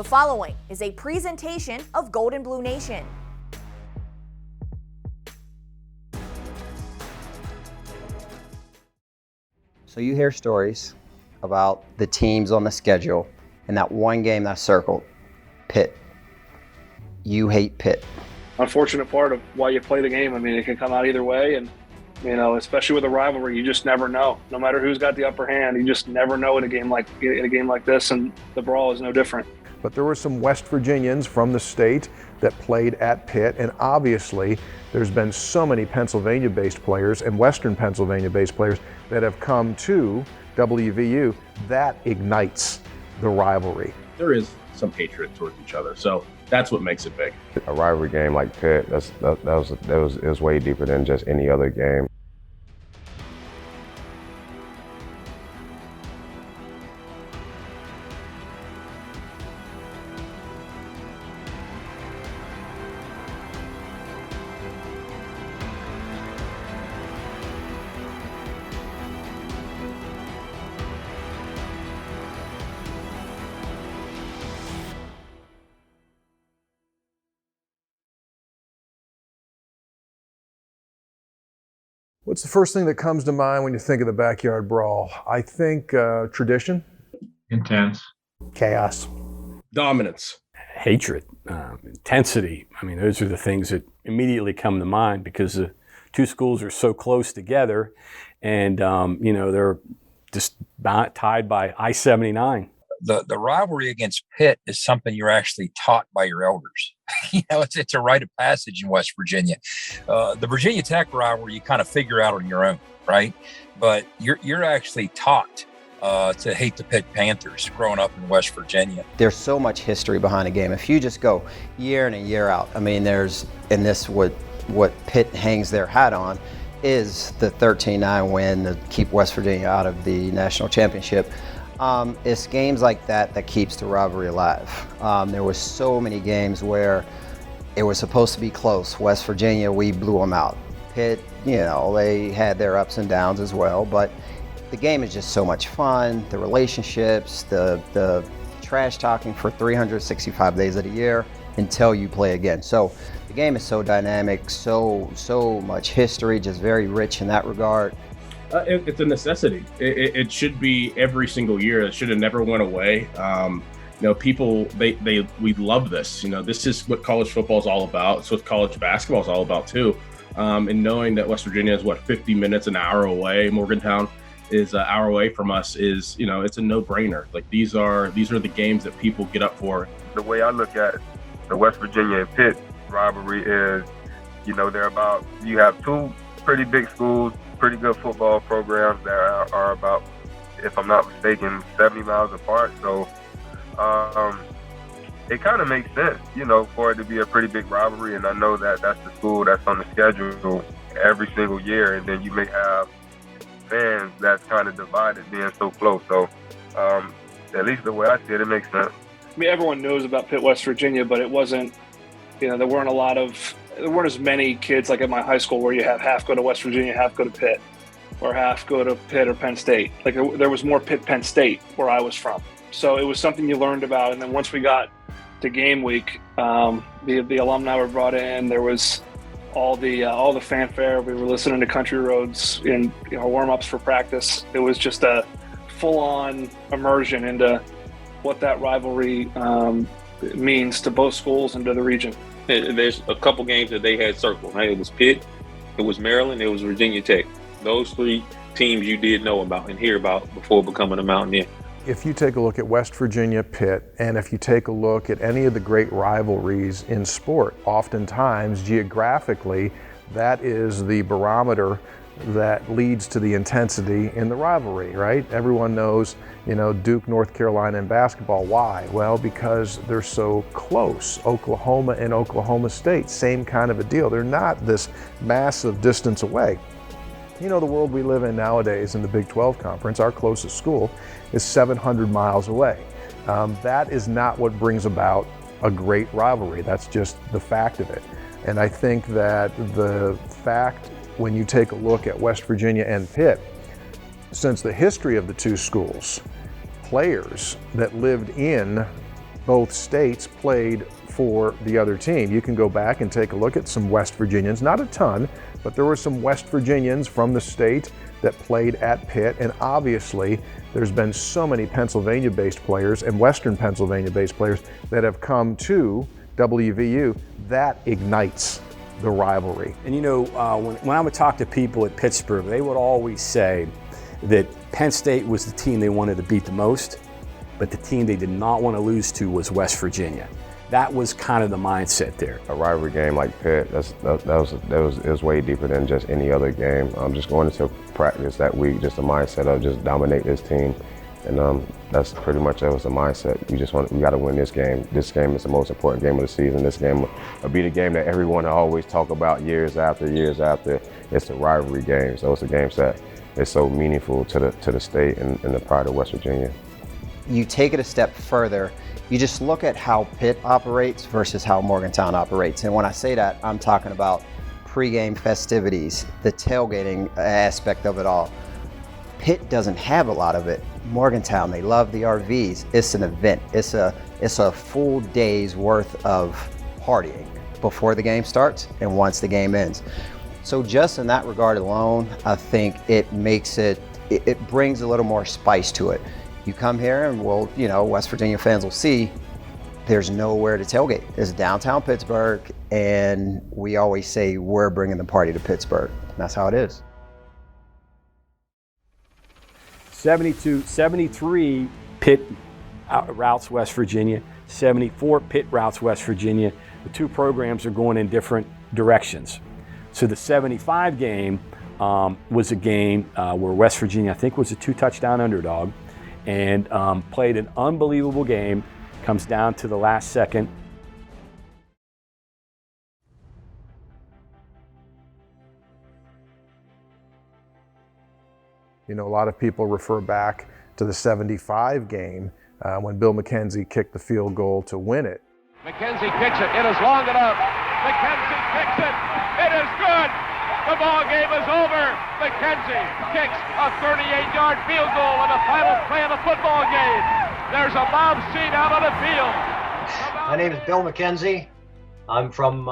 The following is a presentation of Gold and Blue Nation. So you hear stories about the teams on the schedule and that one game that's circled, Pitt. You hate Pitt. Unfortunate part of why you play the game. I mean, it can come out either way, and especially with a rivalry, you just never know. No matter who's got the upper hand, you just never know in a game like this, and the Brawl is no different. But there were some West Virginians from the state that played at Pitt, and obviously there's been so many Pennsylvania-based players and Western Pennsylvania-based players that have come to WVU. That ignites the rivalry. There is some hatred towards each other, so that's what makes it big. A rivalry game like Pitt, it was way deeper than just any other game. What's the first thing that comes to mind when you think of the backyard brawl? I think tradition. Intense. Chaos. Dominance. Hatred. Intensity. I mean, those are the things that immediately come to mind because the two schools are so close together and, they're just tied by I-79. The rivalry against Pitt is something you're actually taught by your elders. It's a rite of passage in West Virginia. The Virginia Tech rivalry you kind of figure out on your own, right? But you're actually taught to hate the Pitt Panthers growing up in West Virginia. There's so much history behind a game. If you just go year in and year out, I mean, what Pitt hangs their hat on is the 13-9 win to keep West Virginia out of the national championship. It's games like that keeps the rivalry alive. There were so many games where it was supposed to be close. West Virginia, we blew them out. Pitt, they had their ups and downs as well, but the game is just so much fun. The relationships, the trash talking for 365 days of the year until you play again. So the game is so dynamic, so much history, just very rich in that regard. It's a necessity. It should be every single year. It should have never went away. People, we love this. This is what college football is all about. It's what college basketball is all about too. And knowing that West Virginia is 50 minutes, an hour away. Morgantown is an hour away from us. It's a no-brainer. Like these are the games that people get up for. The way I look at the West Virginia and Pitt rivalry is, you have two pretty big schools, pretty good football programs that are about, if I'm not mistaken, 70 miles apart. So it kind of makes sense, for it to be a pretty big rivalry. And I know that that's the school that's on the schedule every single year. And then you may have fans that's kind of divided being so close. So at least the way I see it, it makes sense. I mean, everyone knows about Pitt, West Virginia, but it wasn't, there weren't as many kids like at my high school where you have half go to West Virginia, half go to Pitt, or half go to Pitt or Penn State. Like there was more Pitt, Penn State where I was from. So it was something you learned about. And then once we got to game week, the alumni were brought in. There was all the fanfare. We were listening to Country Roads in warm-ups for practice. It was just a full-on immersion into what that rivalry means to both schools and to the region. There's a couple games that they had circled. Right? It was Pitt, it was Maryland, it was Virginia Tech. Those three teams you did know about and hear about before becoming a Mountaineer. If you take a look at West Virginia, Pitt, and if you take a look at any of the great rivalries in sport, oftentimes geographically, that is the barometer that leads to the intensity in the rivalry, right? Everyone knows, Duke, North Carolina in basketball. Why? Well, because they're so close. Oklahoma and Oklahoma State, same kind of a deal. They're not this massive distance away. The world we live in nowadays in the Big 12 Conference, our closest school is 700 miles away. That is not what brings about a great rivalry. That's just the fact of it. And I think that the fact, when you take a look at West Virginia and Pitt, since the history of the two schools, players that lived in both states played for the other team. You can go back and take a look at some West Virginians, not a ton, but there were some West Virginians from the state that played at Pitt, and obviously there's been so many Pennsylvania-based players and Western Pennsylvania-based players that have come to WVU. That ignites the rivalry. And you know, when I would talk to people at Pittsburgh, they would always say that Penn State was the team they wanted to beat the most, but the team they did not want to lose to was West Virginia. That was kind of the mindset there. A rivalry game like Pitt, it was way deeper than just any other game. Just going into practice that week, just the mindset of just dominate this team, and that's pretty much that was the mindset. We got to win this game. This game is the most important game of the season. This game will be the game that everyone always talk about years after. It's the rivalry game, so it's a game that is so meaningful to the state and the pride of West Virginia. You take it a step further, you just look at how Pitt operates versus how Morgantown operates. And when I say that, I'm talking about pregame festivities, the tailgating aspect of it all. Pitt doesn't have a lot of it. Morgantown, they love the RVs. It's an event. It's a full day's worth of partying before the game starts and once the game ends. So just in that regard alone, I think it makes it brings a little more spice to it. You come here and West Virginia fans will see there's nowhere to tailgate. It's downtown Pittsburgh, and we always say we're bringing the party to Pittsburgh. And that's how it is. 73 Pitt routes West Virginia, 74 Pitt routes West Virginia. The two programs are going in different directions. So the 75 game was a game where West Virginia, I think, was a 2-touchdown underdog, and played an unbelievable game. Comes down to the last second. You know, a lot of people refer back to the 75 game when Bill McKenzie kicked the field goal to win it. McKenzie kicks it. It is long enough. McKenzie kicks it. It is good. The ball game is over. McKenzie kicks a 38-yard field goal in the final play of the football game. There's a mob scene out on the field. My name is Bill McKenzie. I'm from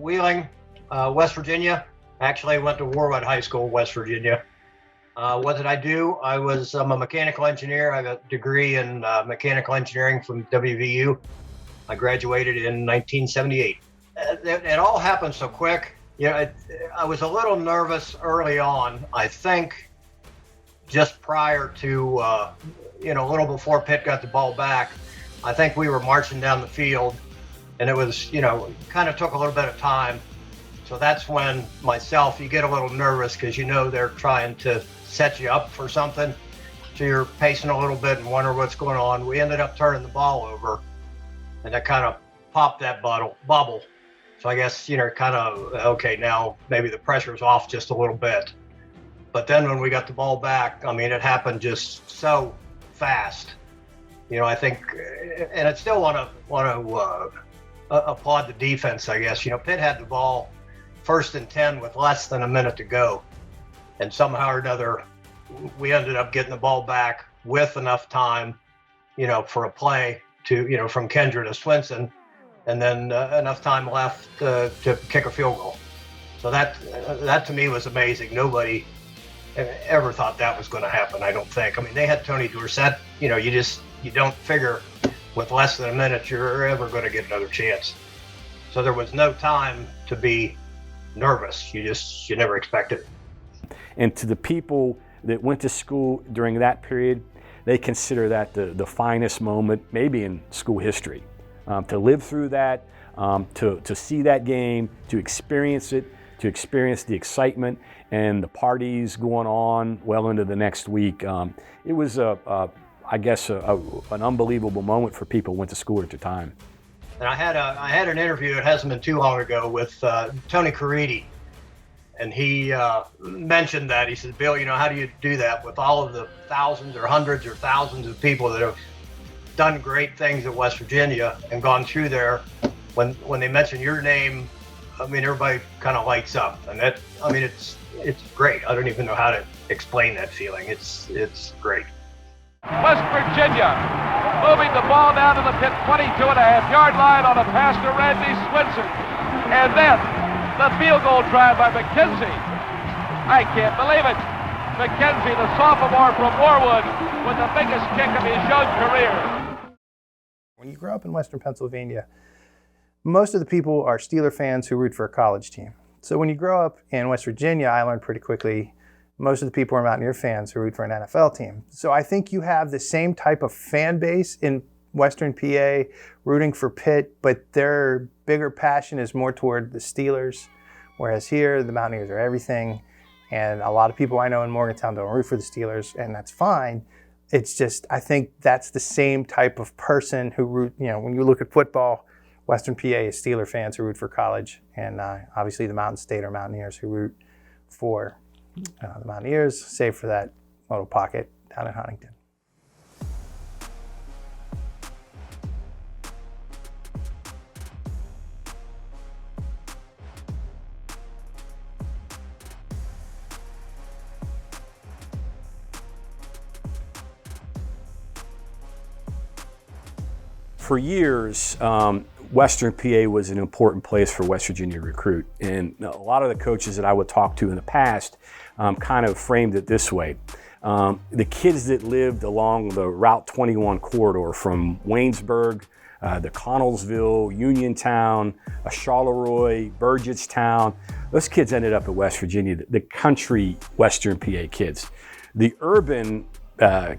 Wheeling, West Virginia. Actually, I went to Warwood High School, West Virginia. What did I do? I'm a mechanical engineer. I have a degree in mechanical engineering from WVU. I graduated in 1978. It all happened so quick. I was a little nervous early on. I think just prior to, a little before Pitt got the ball back, I think we were marching down the field, and it was, kind of took a little bit of time. So that's when you get a little nervous because they're trying to set you up for something. So you're pacing a little bit and wonder what's going on. We ended up turning the ball over, and that kind of popped that bubble. So I guess, okay, now maybe the pressure's off just a little bit. But then when we got the ball back, it happened just so fast. I think, and I still want to applaud the defense, I guess. Pitt had the ball 1st and 10 with less than a minute to go. And somehow or another, we ended up getting the ball back with enough time, for a play to, from Kendra to Swinson, and then enough time left to kick a field goal. So that to me was amazing. Nobody ever thought that was going to happen, I don't think. They had Tony Dorsett. You don't figure with less than a minute you're ever going to get another chance. So there was no time to be nervous. You never expected it. And to the people that went to school during that period, they consider that the finest moment maybe in school history. To live through that, to see that game, to experience it, to experience the excitement and the parties going on well into the next week. It was, an unbelievable moment for people who went to school at the time. And I had an interview, it hasn't been too long ago, with Tony Caridi. And he mentioned that. He said, Bill, how do you do that with all of the thousands or hundreds or thousands of people that have done great things at West Virginia and gone through there? When they mention your name, everybody kind of lights up. And that, it's great. I don't even know how to explain that feeling. It's great. West Virginia moving the ball down to the Pitt 22.5-yard line on a pass to Randy Swinson. And then the field goal try by McKenzie. I can't believe it. McKenzie, the sophomore from Warwood, with the biggest kick of his young career. When you grow up in Western Pennsylvania, most of the people are Steeler fans who root for a college team. So when you grow up in West Virginia, I learned pretty quickly, most of the people are Mountaineer fans who root for an NFL team. So I think you have the same type of fan base in Western PA rooting for Pitt, but their bigger passion is more toward the Steelers, whereas here the Mountaineers are everything. And a lot of people I know in Morgantown don't root for the Steelers, and that's fine. It's just, I think that's the same type of person who root, when you look at football, Western PA is Steeler fans who root for college, and obviously the Mountain State are Mountaineers who root for the Mountaineers, save for that little pocket down in Huntington. For years, Western PA was an important place for West Virginia to recruit. And a lot of the coaches that I would talk to in the past kind of framed it this way. The kids that lived along the Route 21 corridor from Waynesburg, the Connellsville, Uniontown, Charleroi, Burgettstown, those kids ended up at West Virginia, the country Western PA kids. The urban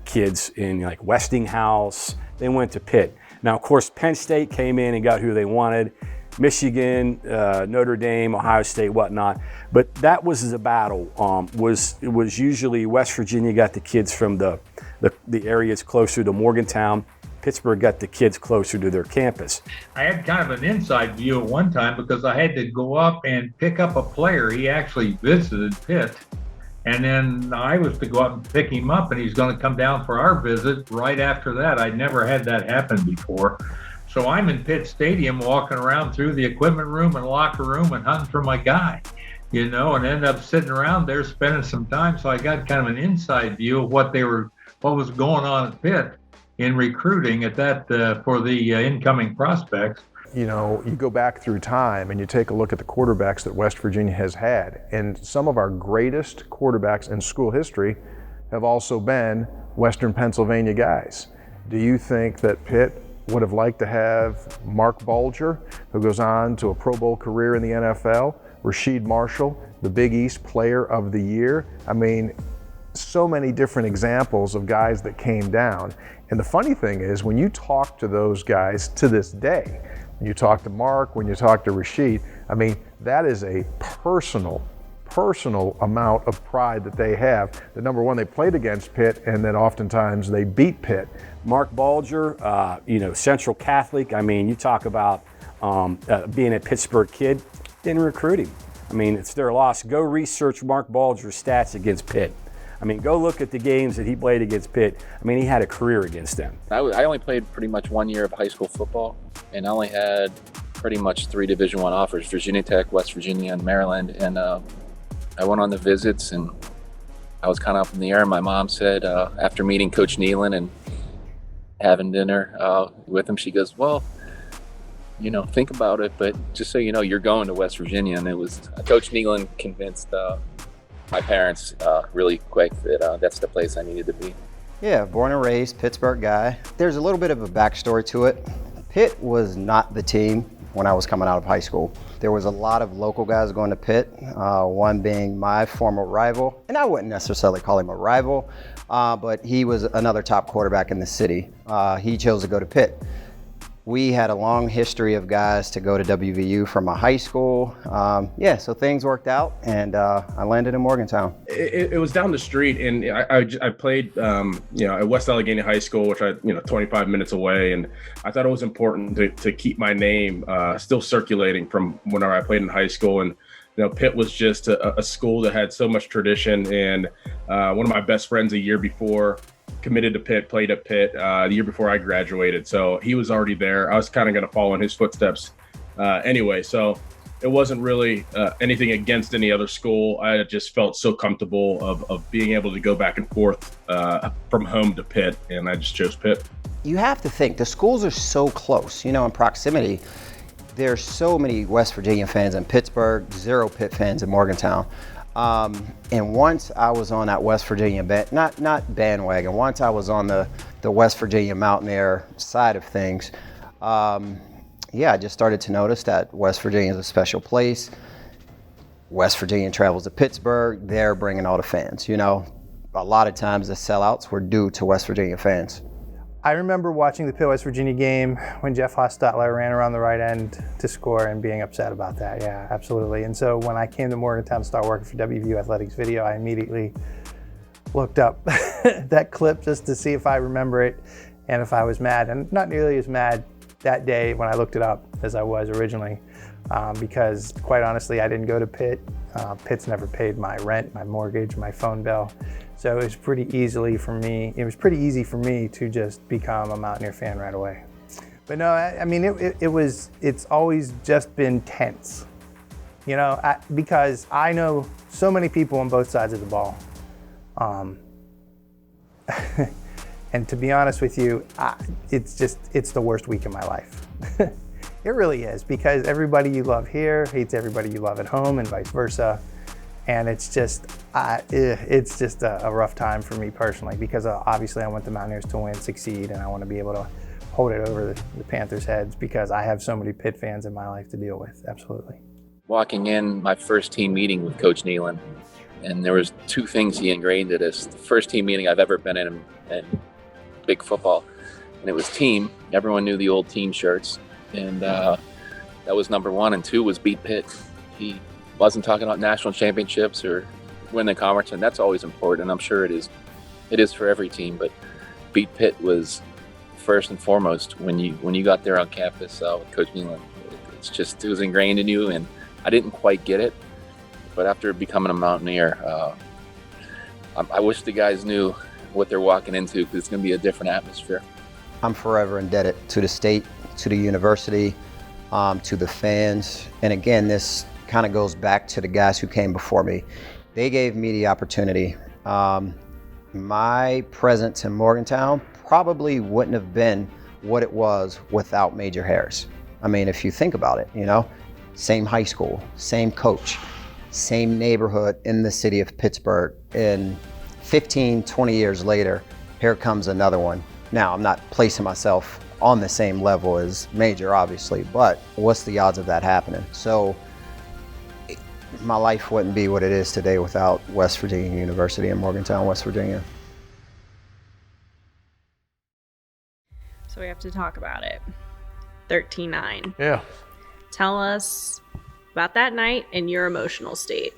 kids in like Westinghouse, they went to Pitt. Now, of course, Penn State came in and got who they wanted, Michigan, Notre Dame, Ohio State, whatnot. But that was the battle. It was usually West Virginia got the kids from the areas closer to Morgantown. Pittsburgh got the kids closer to their campus. I had kind of an inside view at one time because I had to go up and pick up a player. He actually visited Pitt. And then I was to go up and pick him up, and he's going to come down for our visit right after that. I'd never had that happen before. So I'm in Pitt Stadium walking around through the equipment room and locker room and hunting for my guy, and ended up sitting around there spending some time. So I got kind of an inside view of what was going on at Pitt in recruiting at that for the incoming prospects. You go back through time and you take a look at the quarterbacks that West Virginia has had, and some of our greatest quarterbacks in school history have also been Western Pennsylvania guys. Do you think that Pitt would have liked to have Mark Bulger, who goes on to a Pro Bowl career in the NFL, Rasheed Marshall, the Big East Player of the Year? I mean, so many different examples of guys that came down. And the funny thing is, when you talk to those guys to this day, when you talk to Mark, when you talk to Rasheed, I mean, that is a personal amount of pride that they have. That number one, they played against Pitt, and then oftentimes they beat Pitt. Mark Bulger, Central Catholic. I mean, you talk about being a Pittsburgh kid, didn't recruit him. I mean, it's their loss. Go research Mark Bulger's stats against Pitt. I mean, go look at the games that he played against Pitt. I mean, he had a career against them. I only played pretty much 1 year of high school football, and I only had pretty much 3 Division I offers, Virginia Tech, West Virginia, and Maryland. And I went on the visits, and I was kind of up in the air. My mom said, after meeting Coach Nealon and having dinner with him, she goes, well, think about it, but just so you know, you're going to West Virginia. And it was Coach Nealon convinced my parents really quick that that's the place I needed to be. Yeah, born and raised Pittsburgh guy. There's a little bit of a backstory to it. Pitt was not the team when I was coming out of high school. There was a lot of local guys going to Pitt, one being my former rival, and I wouldn't necessarily call him a rival, but he was another top quarterback in the city. He chose to go to Pitt. We had a long history of guys to go to WVU from my high school. So things worked out, and I landed in Morgantown. It was down the street, and I played, at West Allegheny High School, which 25 minutes away, and I thought it was important to keep my name still circulating from whenever I played in high school. And Pitt was just a school that had so much tradition, and one of my best friends a year before committed to Pitt, played at Pitt the year before I graduated. So he was already there. I was kind of going to follow in his footsteps anyway. So it wasn't really anything against any other school. I just felt so comfortable of being able to go back and forth from home to Pitt, and I just chose Pitt. You have to think, the schools are so close, in proximity. There's so many West Virginia fans in Pittsburgh, 0 Pitt fans in Morgantown. And once I was on that West Virginia, not bandwagon, once I was on the West Virginia Mountaineer side of things, I just started to notice that West Virginia is a special place. West Virginia travels to Pittsburgh, they're bringing all the fans. A lot of times the sellouts were due to West Virginia fans. I remember watching the Pitt-West Virginia game when Jeff Hostetler ran around the right end to score and being upset about that. Yeah, absolutely. And so when I came to Morgantown to start working for WVU Athletics Video, I immediately looked up that clip just to see if I remember it and if I was mad. And not nearly as mad that day when I looked it up as I was originally, because quite honestly, I didn't go to Pitt. Pitt's never paid my rent, my mortgage, my phone bill. So it was pretty easy for me to just become a Mountaineer fan right away. But no, it's always just been tense, because I know so many people on both sides of the ball. And to be honest with you, it's the worst week of my life. It really is, because everybody you love here hates everybody you love at home and vice versa. And it's just a rough time for me personally, because obviously I want the Mountaineers to win, succeed, and I want to be able to hold it over the Panthers' heads, because I have so many Pitt fans in my life to deal with, absolutely. Walking in my first team meeting with Coach Nealon, and there was 2 things he ingrained at us. The first team meeting I've ever been in big football, and it was team. Everyone knew the old team shirts, and that was number 1. And 2 was beat Pitt. He wasn't talking about national championships or win the conference, and that's always important, and I'm sure it is for every team, but beat Pitt was first and foremost when you got there on campus with Coach Nealon. It was ingrained in you, and I didn't quite get it, but after becoming a Mountaineer, I wish the guys knew what they're walking into, because it's going to be a different atmosphere. I'm forever indebted to the state, to the university, to the fans, and again, this kind of goes back to the guys who came before me. They gave me the opportunity. My presence in Morgantown probably wouldn't have been what it was without Major Harris. I mean, if you think about it, same high school, same coach, same neighborhood in the city of Pittsburgh, and 15, 20 years later, here comes another one. Now, I'm not placing myself on the same level as Major, obviously, but what's the odds of that happening? So my life wouldn't be what it is today without West Virginia University in Morgantown, West Virginia. So we have to talk about it. 13-9. Yeah. Tell us about that night and your emotional state.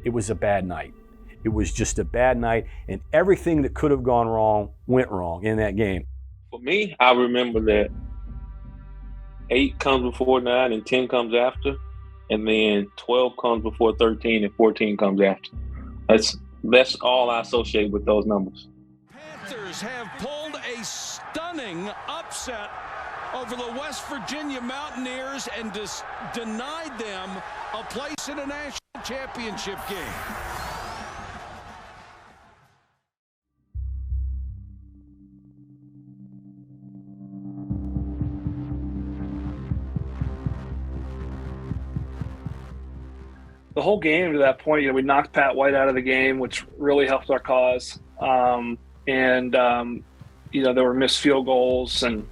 It was a bad night. It was just a bad night, and everything that could have gone wrong went wrong in that game. For me, I remember that 8 comes before 9 and 10 comes after, and then 12 comes before 13 and 14 comes after. That's all I associate with those numbers. Panthers have pulled a stunning upset over the West Virginia Mountaineers and denied them a place in a national championship game. The whole game to that point, we knocked Pat White out of the game, which really helped our cause. There were missed field goals, and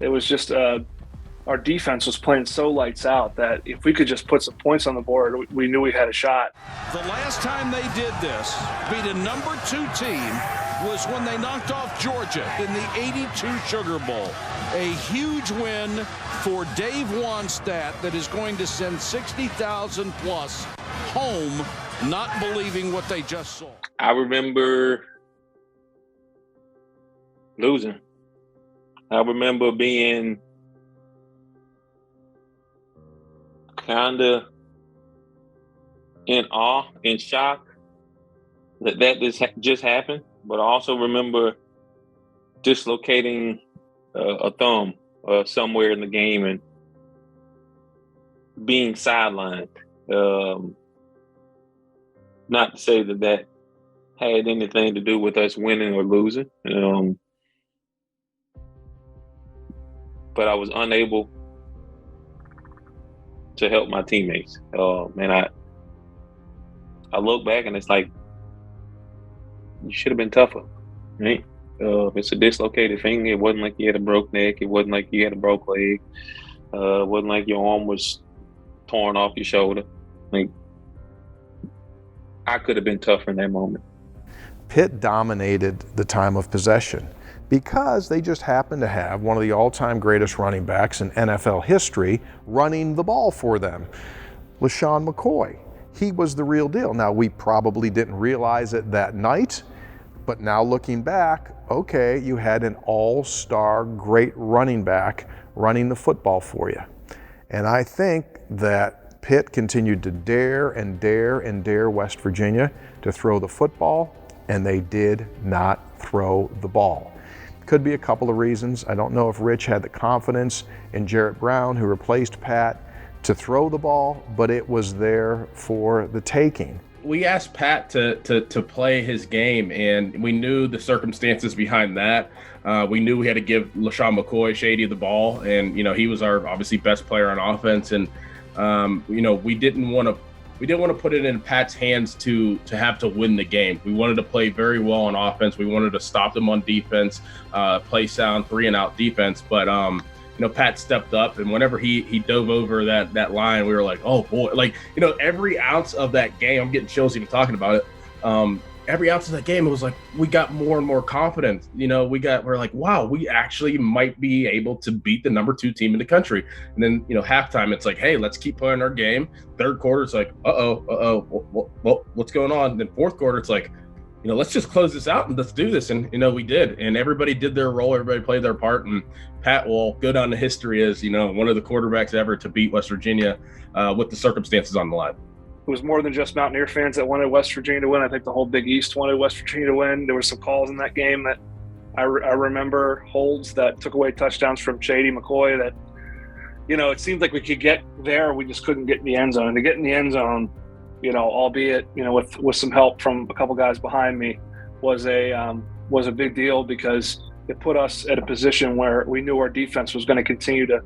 it was just our defense was playing so lights out that if we could just put some points on the board, we knew we had a shot. The last time they did this, beat a number 2 team, was when they knocked off Georgia in the '82 Sugar Bowl. A huge win for Dave Wanstatt that is going to send 60,000 plus home, not believing what they just saw. I remember losing. I remember being kind of in awe, in shock that just happened. But I also remember dislocating a thumb somewhere in the game, and being sidelined. Not to say that had anything to do with us winning or losing. But I was unable to help my teammates. And I look back and it's like, you should have been tougher, right? It's a dislocated finger. It wasn't like you had a broke neck. It wasn't like you had a broke leg. It wasn't like your arm was torn off your shoulder. Like, I could have been tougher in that moment. Pitt dominated the time of possession because they just happened to have one of the all-time greatest running backs in NFL history running the ball for them, LeSean McCoy. He was the real deal. Now, we probably didn't realize it that night, but now looking back, okay, you had an all-star great running back running the football for you. And I think that Pitt continued to dare and dare and dare West Virginia to throw the football, and they did not throw the ball. Could be a couple of reasons. I don't know if Rich had the confidence in Jarrett Brown, who replaced Pat, to throw the ball, but it was there for the taking. We asked Pat to play his game, and we knew the circumstances behind that. We knew we had to give LeSean McCoy, Shady, the ball, and he was our obviously best player on offense. And we didn't want to put it in Pat's hands to have to win the game. We wanted to play very well on offense. We wanted to stop them on defense, play sound 3-and-out defense. But Pat stepped up, and whenever he dove over that line, we were like, oh boy, every ounce of that game, I'm getting chills even talking about it. Every ounce of that game, it was like we got more and more confident. We're like, wow, we actually might be able to beat the number 2 team in the country. And then halftime, it's like, hey, let's keep playing our game. Third quarter, it's like, well, what's going on? And then fourth quarter, it's like, let's just close this out and let's do this. And we did, and everybody did their role. Everybody played their part, and Pat will go down to history as one of the quarterbacks ever to beat West Virginia with the circumstances on the line. It was more than just Mountaineer fans that wanted West Virginia to win. I think the whole Big East wanted West Virginia to win. There were some calls in that game that I remember, holds that took away touchdowns from Shady McCoy that, it seemed like we could get there. We just couldn't get in the end zone. And to get in the end zone, albeit, with some help from a couple guys behind me, was a big deal because it put us at a position where we knew our defense was going to continue to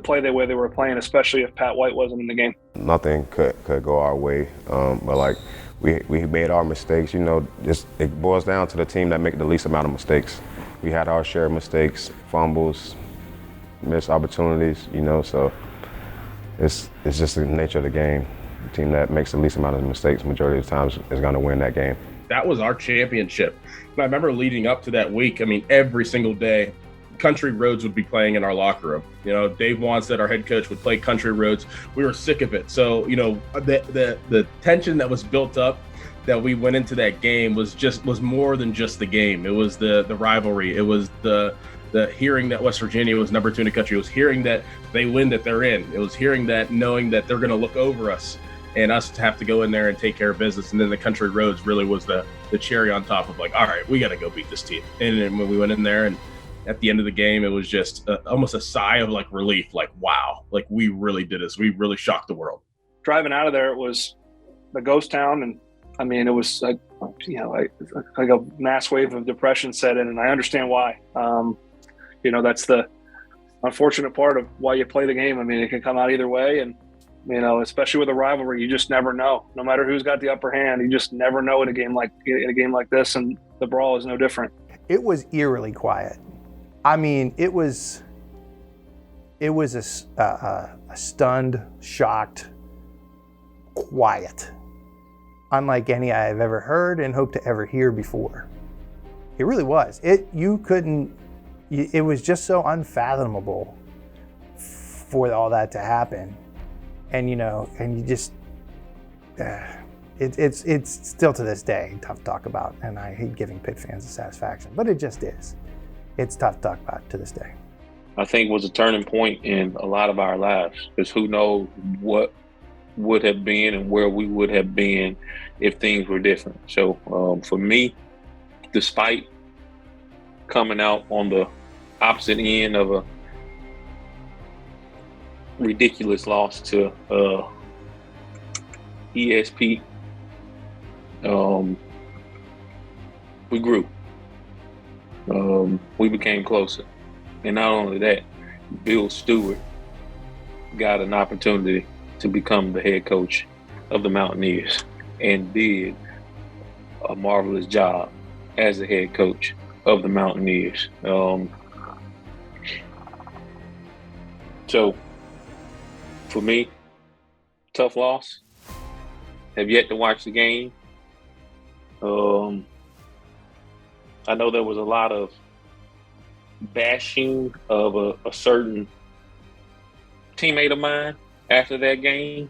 play the way they were playing, especially if Pat White wasn't in the game. Nothing could go our way, but we made our mistakes. It boils down to the team that make the least amount of mistakes. We had our share of mistakes, fumbles, missed opportunities. So it's just the nature of the game. The team that makes the least amount of mistakes majority of the times is going to win that game. That was our championship. I remember leading up to that week, every single day, Country Roads would be playing in our locker room. Dave Wanstead, our head coach, would play Country Roads. We were sick of it. So, the tension that was built up that we went into that game was more than just the game. It was the rivalry. It was the hearing that West Virginia was number 2 in the country. It was hearing that they win, that they're in. It was hearing that, knowing that they're going to look over us and us to have to go in there and take care of business. And then the Country Roads really was the cherry on top of like, all right, we got to go beat this team. And then when we went in there, and at the end of the game, it was just almost a sigh of relief, wow, we really did this. We really shocked the world. Driving out of there, it was a ghost town. And it was like a mass wave of depression set in, and I understand why. That's the unfortunate part of why you play the game. It can come out either way, and especially with a rivalry, you just never know. No matter who's got the upper hand, you just never know in a game like this, and the Brawl is no different. It was eerily quiet. It was a stunned, shocked, quiet, unlike any I've ever heard and hope to ever hear before. It really was. It was just so unfathomable for all that to happen. And you just, it's still to this day tough to talk about, and I hate giving Pitt fans the satisfaction, but it just is. It's tough to talk about to this day. I think it was a turning point in a lot of our lives, because who knows what would have been and where we would have been if things were different. So for me, despite coming out on the opposite end of ridiculous loss to ESP. We grew. We became closer. And not only that, Bill Stewart got an opportunity to become the head coach of the Mountaineers and did a marvelous job as the head coach of the Mountaineers. So, for me, tough loss. Have yet to watch the game. I know there was a lot of bashing of a certain teammate of mine after that game.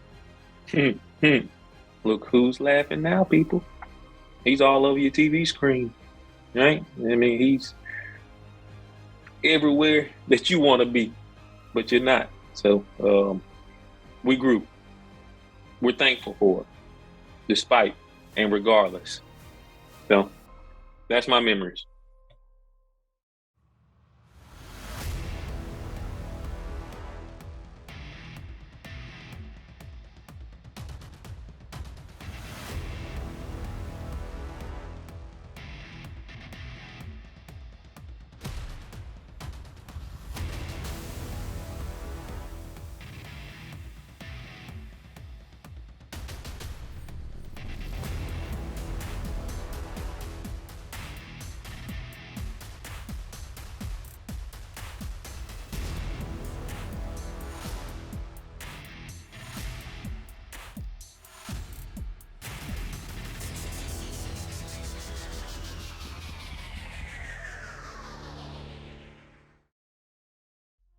Look who's laughing now, people. He's all over your TV screen, right? I mean, he's everywhere that you want to be, but you're not. So we grew. We're thankful for it, despite and regardless. So that's my memories.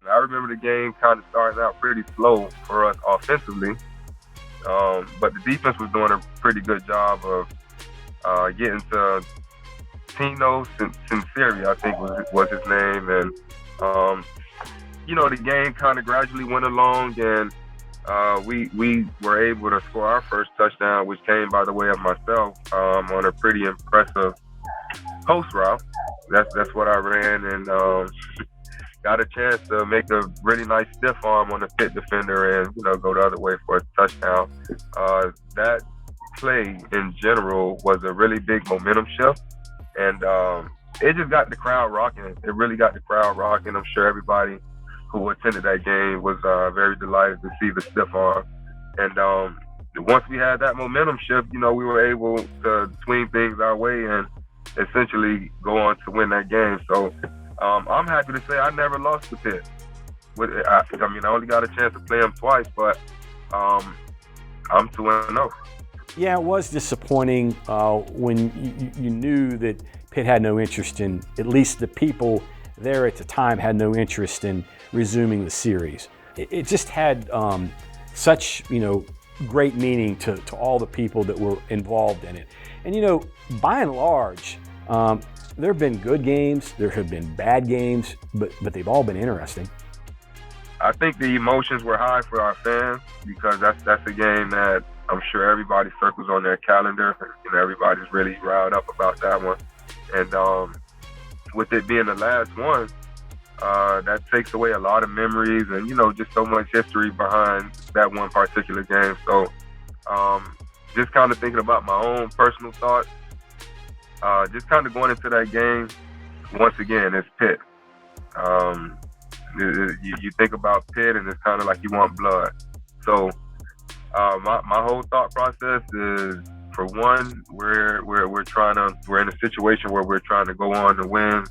I remember the game kind of starting out pretty slow for us offensively, but the defense was doing a pretty good job of getting to Tino Sinceri, I think was his name, and the game kind of gradually went along, and we were able to score our first touchdown, which came by the way of myself on a pretty impressive post route. That's what I ran, and got a chance to make a really nice stiff arm on the Pitt defender and, go the other way for a touchdown. That play in general was a really big momentum shift, and it just got the crowd rocking. It really got the crowd rocking. I'm sure everybody who attended that game was very delighted to see the stiff arm. And once we had that momentum shift, we were able to swing things our way and essentially go on to win that game. So I'm happy to say I never lost to Pitt. I only got a chance to play them twice, but I'm 2-0. Yeah, it was disappointing when you knew that Pitt had no interest in, at least the people there at the time had no interest in resuming the series. It just had such, great meaning to all the people that were involved in it. And, by and large, there have been good games, there have been bad games, but they've all been interesting. I think the emotions were high for our fans because that's a game that I'm sure everybody circles on their calendar. Everybody's really riled up about that one. And with it being the last one, that takes away a lot of memories and, just so much history behind that one particular game. So just kind of thinking about my own personal thoughts, just kind of going into that game, once again, it's Pitt. You think about Pitt and it's kind of like you want blood. So my whole thought process is, for one, we're in a situation where we're trying to go on to win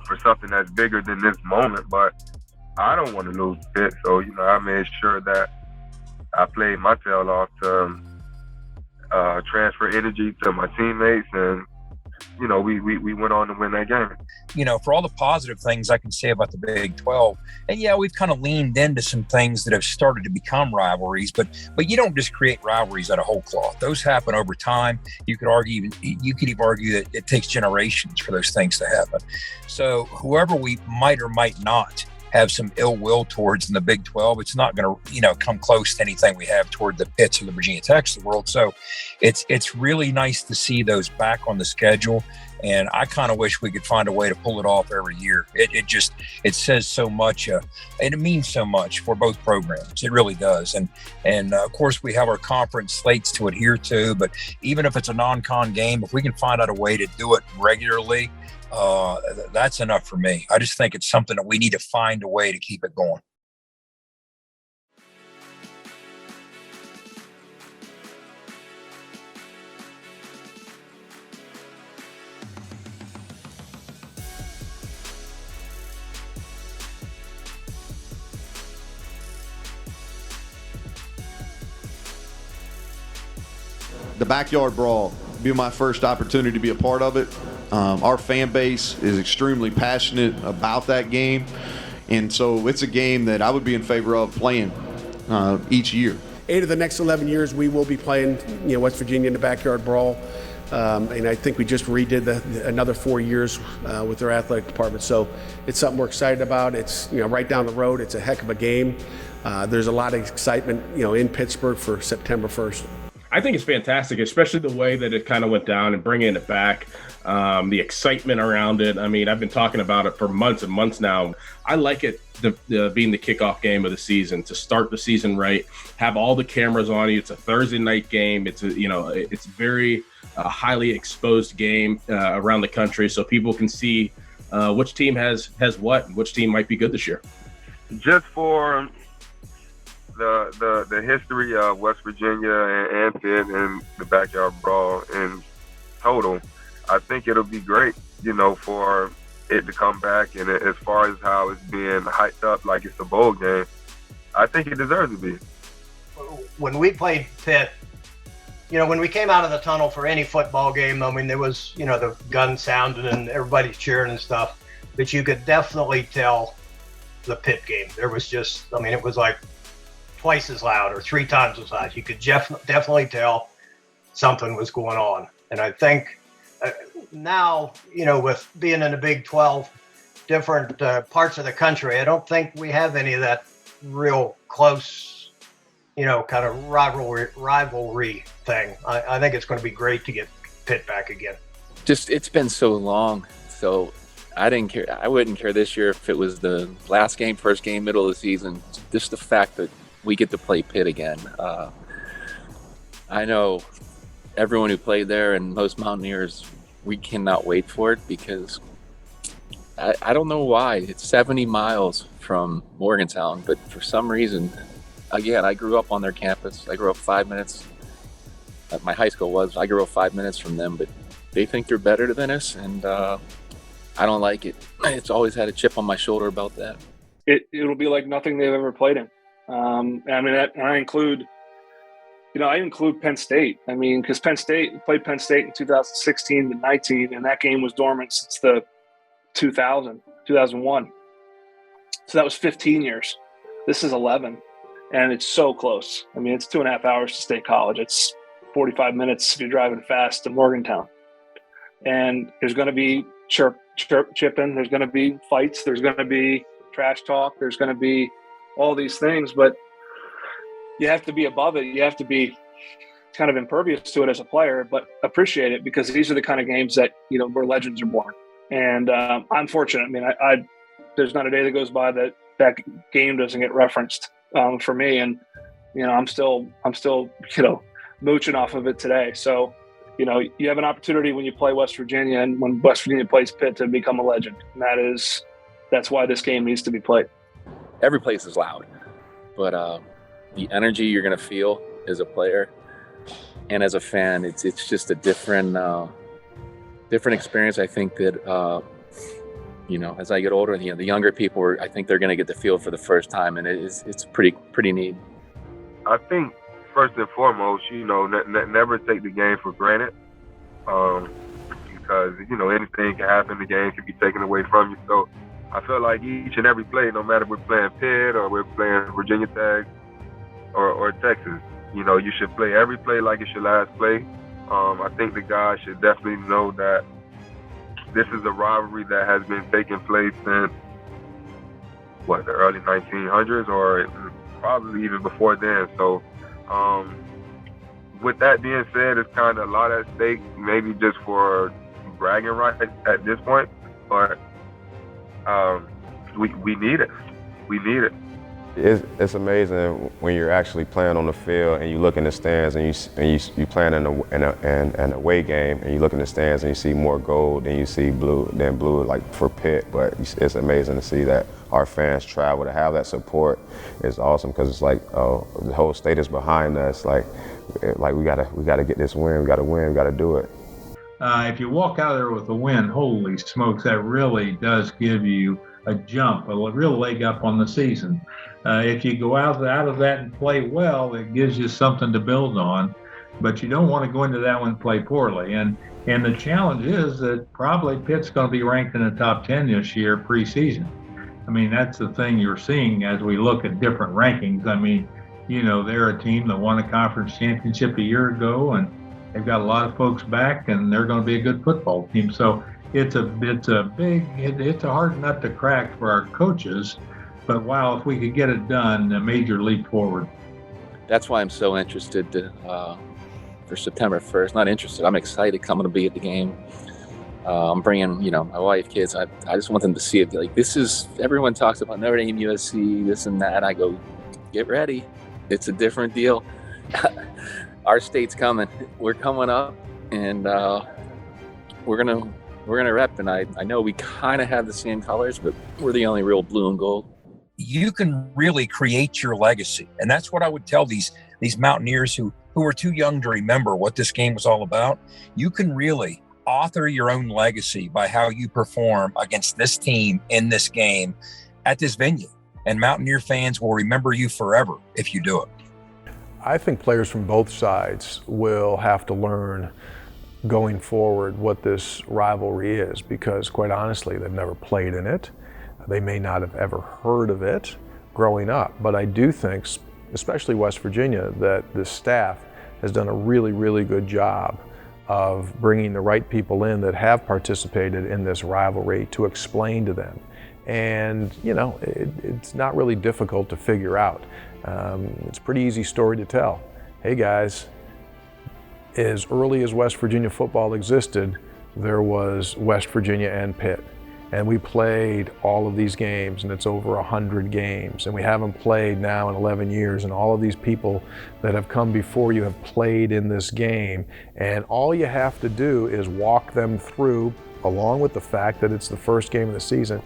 for something that's bigger than this moment, but I don't want to lose Pitt. So, I made sure that I played my tail off to transfer energy to my teammates, and we went on to win that game. For all the positive things I can say about the Big 12, and yeah, we've kind of leaned into some things that have started to become rivalries, but you don't just create rivalries out of whole cloth. Those happen over time. You could even argue that it takes generations for those things to happen. So whoever we might or might not have some ill will towards in the Big 12, it's not going to, come close to anything we have toward the Pitts or the Virginia Techs of the world. So it's really nice to see those back on the schedule. And I kind of wish we could find a way to pull it off every year. It says so much, and it means so much for both programs. It really does. And of course, we have our conference slates to adhere to, but even if it's a non-con game, if we can find out a way to do it regularly, that's enough for me. I just think it's something that we need to find a way to keep it going. The Backyard Brawl be my first opportunity to be a part of it. Our fan base is extremely passionate about that game, and so it's a game that I would be in favor of playing each year. 8 of the next 11 years we will be playing, West Virginia in the Backyard Brawl, and I think we just redid another 4 years with their athletic department. So it's something we're excited about. It's right down the road. It's a heck of a game. There's a lot of excitement, in Pittsburgh for September 1st. I think it's fantastic, especially the way that it kind of went down and bringing it back, the excitement around it. I mean, I've been talking about it for months and months now. I like it being the kickoff game of the season, to start the season right, have all the cameras on you. It's a Thursday night game. It's it's very highly exposed game around the country, so people can see which team has what and which team might be good this year. Just for the history of West Virginia and Pitt and the Backyard Brawl in total, I think it'll be great, for it to come back. And as far as how it's being hyped up like it's a bowl game, I think it deserves to be. When we played Pitt, when we came out of the tunnel for any football game, I mean, there was, the gun sounding and everybody's cheering and stuff, but you could definitely tell the Pitt game. There was just, it was like twice as loud or 3 times as loud. You could definitely tell something was going on. And I think now, with being in the Big 12, different parts of the country, I don't think we have any of that real close, kind of rivalry thing. I think it's going to be great to get Pitt back again. Just, it's been so long. So I didn't care. I wouldn't care this year if it was the last game, first game, middle of the season. Just the fact that we get to play Pitt again. I know everyone who played there and most Mountaineers, we cannot wait for it because I don't know why. It's 70 miles from Morgantown, but for some reason, again, I grew up on their campus. I grew up 5 minutes. My high school was. I grew up 5 minutes from them, but they think they're better than us, and I don't like it. It's always had a chip on my shoulder about that. It'll be like nothing they've ever played in. I include Penn State. Because Penn State played Penn State in 2016 to 19, and that game was dormant since the 2001. So that was 15 years. This is 11, and it's so close. It's 2.5 hours to State College. It's 45 minutes if you're driving fast to Morgantown. And there's going to be chipping. There's going to be fights. There's going to be trash talk. There's going to be all these things, but you have to be above it. You have to be kind of impervious to it as a player, but appreciate it because these are the kind of games that, where legends are born. And I'm fortunate. There's not a day that goes by that game doesn't get referenced for me. And, I'm still, mooching off of it today. So, you have an opportunity when you play West Virginia and when West Virginia plays Pitt to become a legend. And that's why this game needs to be played. Every place is loud, but the energy you're going to feel as a player and as a fan, it's just a different experience. I think that, as I get older, the younger people, I think they're going to get the feel for the first time, and it's pretty neat. I think first and foremost, never take the game for granted, because anything can happen. The game can be taken away from you. So I feel like each and every play, no matter if we're playing Pitt or we're playing Virginia Tech or Texas, you should play every play like it's your last play. I think the guys should definitely know that this is a rivalry that has been taking place since, the early 1900s or probably even before then. So with that being said, it's kind of a lot at stake, maybe just for bragging rights at this point, but we need it. We need it. It's amazing when you're actually playing on the field and you look in the stands and you playing in an away game and you look in the stands and you see more gold than you see blue like for Pitt. But it's amazing to see that our fans travel to have that support. It's awesome because it's like the whole state is behind us. Like we gotta get this win. We gotta win. We gotta do it. If you walk out of there with a win, holy smokes, that really does give you a jump, a real leg up on the season. If you go out of that and play well, it gives you something to build on, but you don't want to go into that one and play poorly. And the challenge is that probably Pitt's going to be ranked in the top 10 this year preseason. I mean, that's the thing you're seeing as we look at different rankings. I mean, you know, they're a team that won a conference championship a year ago, and they've got a lot of folks back, and they're going to be a good football team. So it's a hard nut to crack for our coaches. But wow, if we could get it done, a major leap forward. That's why I'm so interested for September 1st. Not interested, I'm excited coming to be at the game. I'm bringing, you know, my wife, kids. I just want them to see it. Like, this is, everyone talks about Notre Dame, USC, this and that. I go, get ready. It's a different deal. Our state's coming. We're coming up, and we're gonna rep. And I know we kind of have the same colors, but we're the only real blue and gold. You can really create your legacy. And that's what I would tell these Mountaineers who are too young to remember what this game was all about. You can really author your own legacy by how you perform against this team in this game at this venue. And Mountaineer fans will remember you forever if you do it. I think players from both sides will have to learn going forward what this rivalry is, because quite honestly, they've never played in it. They may not have ever heard of it growing up, but I do think, especially West Virginia, that the staff has done a really, really good job of bringing the right people in that have participated in this rivalry to explain to them. And, you know, it's not really difficult to figure out. It's a pretty easy story to tell. Hey guys, as early as West Virginia football existed, there was West Virginia and Pitt. And we played all of these games, and it's over 100 games. And we haven't played now in 11 years, and all of these people that have come before you have played in this game. And all you have to do is walk them through, along with the fact that it's the first game of the season.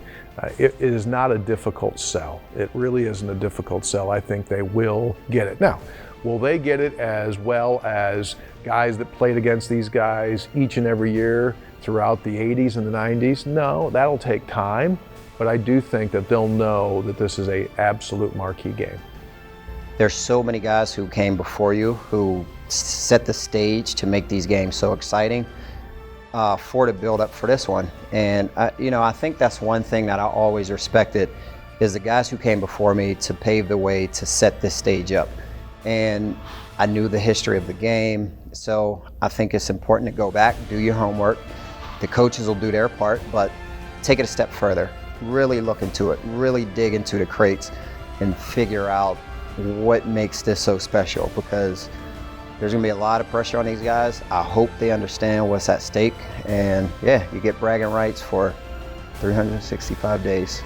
It is not a difficult sell. It really isn't a difficult sell. I think they will get it. Now, will they get it as well as guys that played against these guys each and every year throughout the 80s and the 90s? No, that'll take time, but I do think that they'll know that this is an absolute marquee game. There's so many guys who came before you who set the stage to make these games so exciting for the build up for this one. And I think that's one thing that I always respected is the guys who came before me to pave the way to set this stage up. And I knew the history of the game, so I think it's important to go back, do your homework. The coaches will do their part, but take it a step further. Really look into it, really dig into the crates and figure out what makes this so special, because there's gonna be a lot of pressure on these guys. I hope they understand what's at stake, and yeah, you get bragging rights for 365 days.